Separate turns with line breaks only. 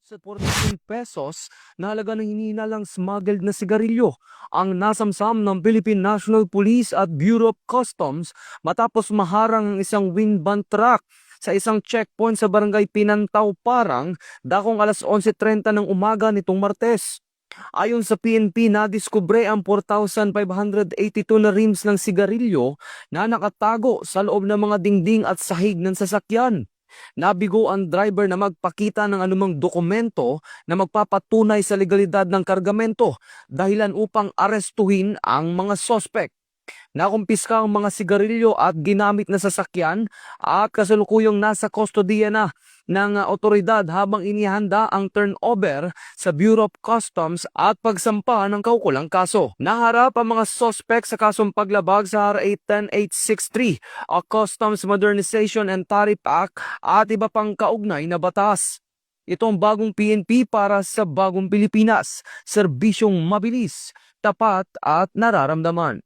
Sa 14 pesos na halaga ng hinihinalang smuggled na sigarilyo ang nasamsam ng Philippine National Police at Bureau of Customs matapos maharang ang isang wind van truck sa isang checkpoint sa barangay Pinantaw Parang dakong alas 11:30 ng umaga nitong Martes. Ayon sa PNP, nadiskubre ang 4,582 na rims ng sigarilyo na nakatago sa loob ng mga dingding at sahig ng sasakyan. Nabigo ang driver na magpakita ng anumang dokumento na magpapatunay sa legalidad ng kargamento dahilan upang arestuhin ang mga sospek. Nakumpiska ang mga sigarilyo at ginamit na sasakyan at kasalukuyang nasa kustodiya na ng otoridad habang inihanda ang turnover sa Bureau of Customs at pagsampa ng kaukulang kaso. Naharap ang mga sospek sa kasong paglabag sa RA 10863 o Customs Modernization and Tariff Act at iba pang kaugnay na batas. Ito ang bagong PNP para sa bagong Pilipinas, serbisyong mabilis, tapat at nararamdaman.